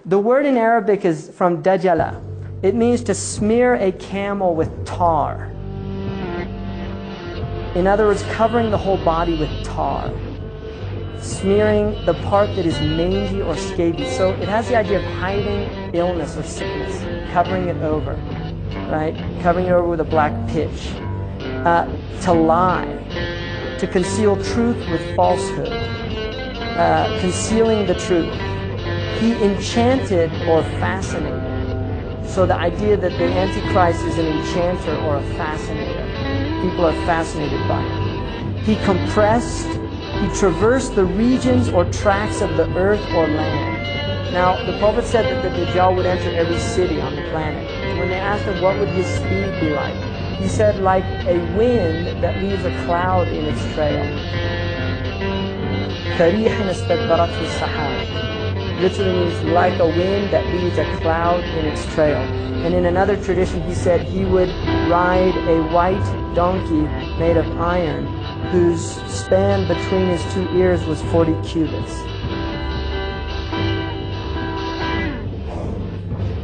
The word in Arabic is from dajjala. It means to smear a camel with tar. In other words, covering the whole body with tar. Smearing the part that is mangy or scabies. So it has the idea of hiding illness or sickness, covering it over, right? Covering it over with a black pitch. To lie, to conceal truth with falsehood, concealing the truth. He enchanted or fascinated. So the idea that the Antichrist is an enchanter or a fascinator. People are fascinated by him. He compressed, he traversed the regions or tracts of the earth or land. Now, the Prophet said that the Dajjal would enter every city on the planet. And when they asked him what would his speed be like, he said like a wind that leaves a cloud in its trail. Literally means like a wind that leaves a cloud in its trail. And in another tradition, he said he would ride a white donkey made of iron, whose span between his two ears was 40 cubits.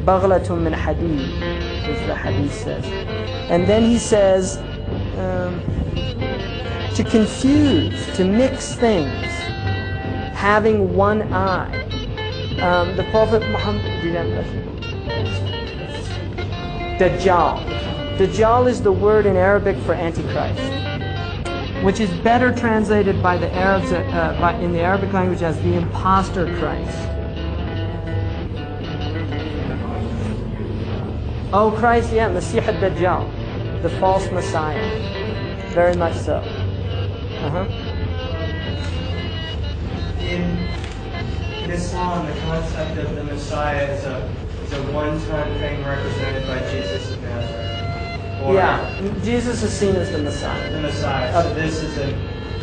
Baghlatun min hadid, as the hadith says. And then he says, to confuse, to mix things, having one eye. The Prophet Muhammad, Dajjal. Dajjal is the word in Arabic for Antichrist, which is better translated by the Arabs in the Arabic language as the impostor Christ. Oh, Christ, yeah, Masih al-Dajjal, the false Messiah. Very much so. In Islam, the concept of the Messiah is a one-time thing represented by Jesus of Nazareth. Or yeah, Jesus is seen as the Messiah. The Messiah. So this is an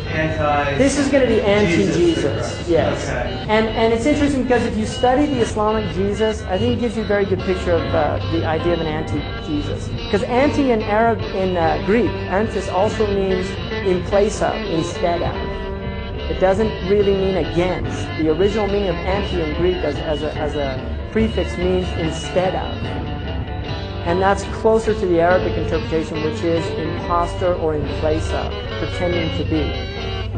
anti. This is going to be anti-Jesus. Yes. Okay. And it's interesting because if you study the Islamic Jesus, I think it gives you a very good picture of the idea of an anti-Jesus. Because anti in Greek, antis also means in place of, instead of. It doesn't really mean against. The original meaning of anti in Greek as a prefix means instead of. And that's closer to the Arabic interpretation, which is impostor or in place of, pretending to be.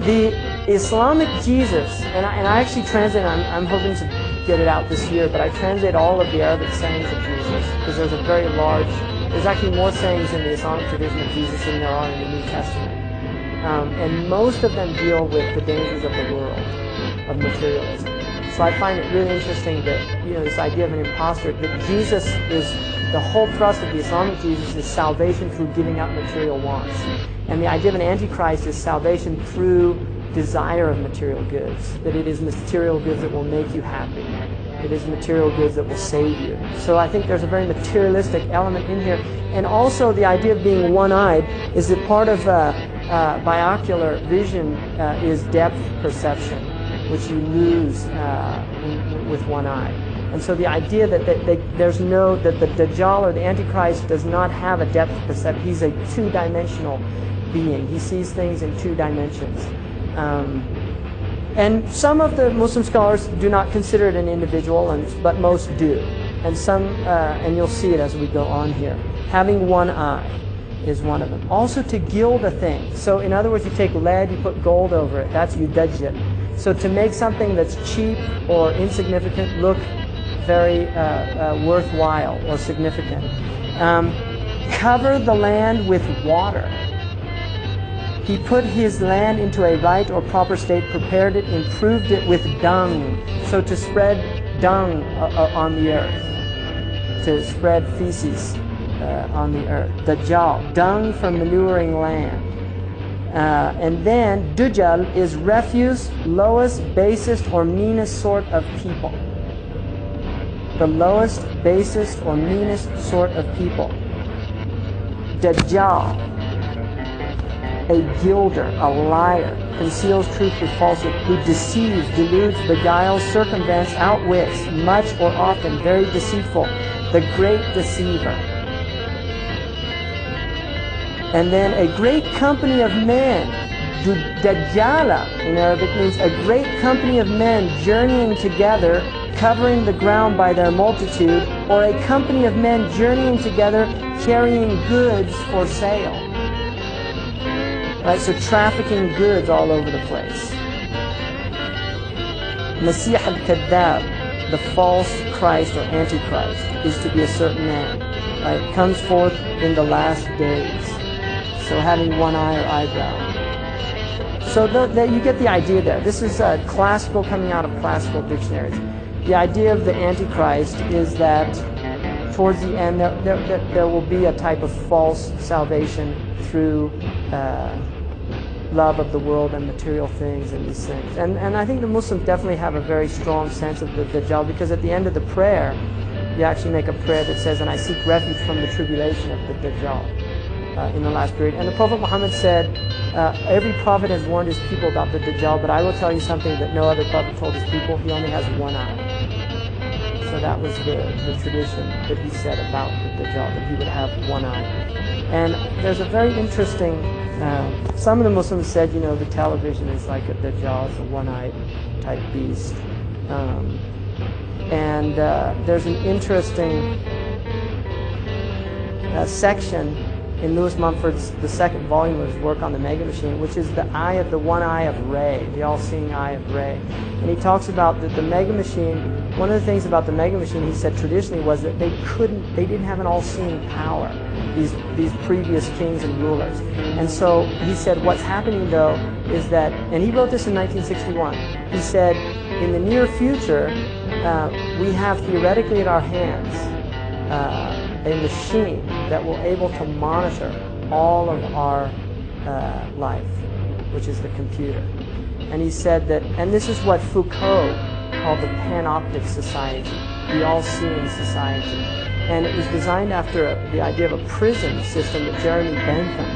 The Islamic Jesus, and I actually translate, I'm hoping to get it out this year, but I translate all of the Arabic sayings of Jesus, because there's actually more sayings in the Islamic tradition of Jesus than there are in the New Testament. And most of them deal with the dangers of the world, of materialism. So I find it really interesting that, this idea of an imposter, that Jesus is, the whole thrust of the Islamic Jesus is salvation through giving up material wants. And the idea of an antichrist is salvation through desire of material goods, that it is material goods that will make you happy. It is material goods that will save you. So I think there's a very materialistic element in here. And also the idea of being one-eyed is that part of binocular vision is depth perception, which you lose with one eye. And so the idea that that the Dajjal or the Antichrist does not have a depth perception. He's a two-dimensional being. He sees things in two dimensions. And some of the Muslim scholars do not consider it an individual, but most do. And some, and you'll see it as we go on here. Having one eye is one of them. Also to gild a thing. So in other words, you take lead, you put gold over it. That's yudajjal. So to make something that's cheap or insignificant look very worthwhile or significant. Cover the land with water. He put his land into a right or proper state, prepared it, improved it with dung. So to spread dung on the earth, to spread feces on the earth. Dajjal, dung for manuring land. And then Dajjal is refuse, lowest, basest, or meanest sort of people. The lowest, basest, or meanest sort of people. Dajjal, a gilder, a liar, conceals truth with falsehood, who deceives, deludes, beguiles, circumvents, outwits, much or often, very deceitful, the great deceiver. And then a great company of men, Dajjala in Arabic means a great company of men journeying together covering the ground by their multitude, or a company of men journeying together, carrying goods for sale. Right, so trafficking goods all over the place. Masih al-Kadhab, the false Christ or Antichrist, is to be a certain man. Right, comes forth in the last days. So having one eye or eyebrow. So you get the idea there. This is classical, coming out of classical dictionaries. The idea of the Antichrist is that towards the end there will be a type of false salvation through love of the world and material things and these things. And I think the Muslims definitely have a very strong sense of the Dajjal, because at the end of the prayer, you actually make a prayer that says, "And I seek refuge from the tribulation of the Dajjal." In the last period. And the Prophet Muhammad said, every prophet has warned his people about the Dajjal, but I will tell you something that no other prophet told his people: he only has one eye. So that was the tradition that he said about the Dajjal, that he would have one eye. And there's a very interesting, some of the Muslims said, the television is like a Dajjal, it's a one-eyed type beast. And there's an interesting section in Louis Mumford's, the second volume of his work on the Mega Machine, which is the one eye of Ray, the all-seeing eye of Ray. And he talks about that the Mega Machine, one of the things about the Mega Machine, he said traditionally, was that they didn't have an all-seeing power, these previous kings and rulers. And so he said what's happening though is that, and he wrote this in 1961, he said, in the near future, we have theoretically at our hands a machine that will able to monitor all of our life, which is the computer. And he said that, and this is what Foucault called the panoptic society, the all-seeing society. And it was designed after the idea of a prison system that Jeremy Bentham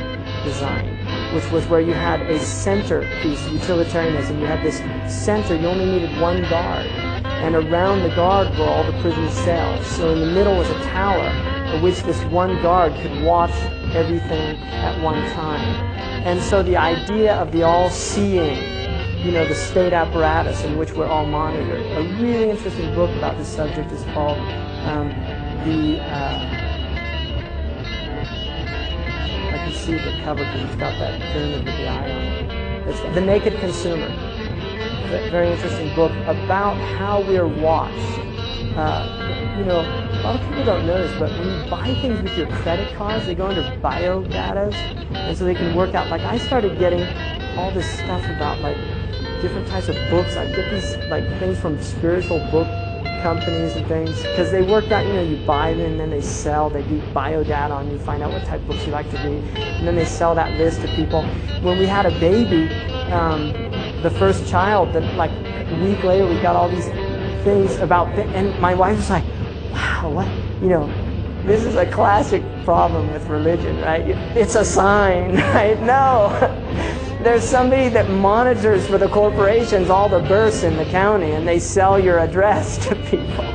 designed, which was where you had a centerpiece, utilitarianism. You had this center, you only needed one guard. And around the guard were all the prison cells. So in the middle was a tower, for which this one guard could watch everything at one time. And so the idea of the all-seeing, the state apparatus in which we're all monitored. A really interesting book about this subject is called I can see the cover because it's got that pyramid with the eye on it. It's The Naked Consumer. Very interesting book about how we're watched. A lot of people don't know this, but when you buy things with your credit cards, they go under bio-data, and so they can work out. Like, I started getting all this stuff about different types of books. I get these things from spiritual book companies and things, because they worked out, you buy them and then they sell, they do bio-data on you, find out what type of books you like to read, and then they sell that list to people. When we had a baby, the first child, that a week later we got all these things about, and my wife was like, wow, what, this is a classic problem with religion, right? It's a sign, right? No, there's somebody that monitors for the corporations all the births in the county, and they sell your address to people,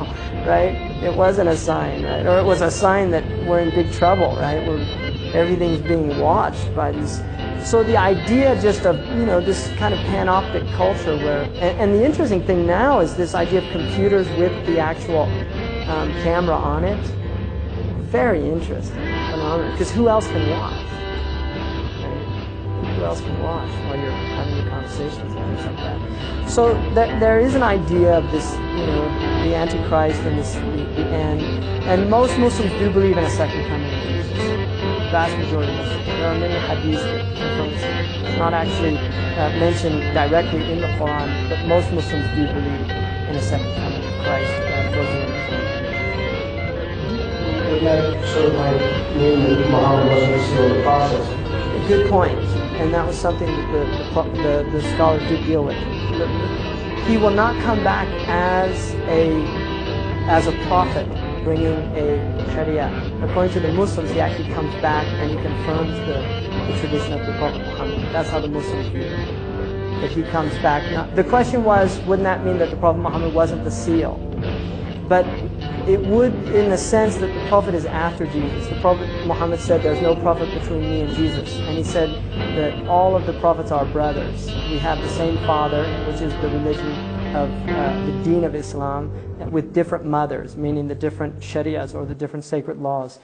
right? It wasn't a sign, right? Or it was a sign that we're in big trouble, right? Where everything's being watched by these. So the idea just of, this kind of panoptic culture where, and the interesting thing now is this idea of computers with the actual camera on it. Very interesting phenomenon, because who else can watch? Right? Who else can watch while you're having your conversations and things like that? So there is an idea of this, the Antichrist and the end. And most Muslims do believe in a second coming of Jesus. Vast majority of Muslims. There are many hadiths that confirm this. It's not actually mentioned directly in the Quran, but most Muslims do believe in a second coming of Christ towards the end of time. That sort of might mean that Muhammad wasn't still in the process. Good point, and that was something that the scholars did deal with. He will not come back as a prophet bringing a Sharia. According to the Muslims, he actually comes back and he confirms the tradition of the Prophet Muhammad. That's how the Muslims view it. That he comes back. Now, the question was, wouldn't that mean that the Prophet Muhammad wasn't the seal? But it would, in the sense that the Prophet is after Jesus. The Prophet Muhammad said, there's no prophet between me and Jesus. And he said that all of the prophets are brothers. We have the same father, which is the religion of the deen of Islam with different mothers, meaning the different sharias or the different sacred laws.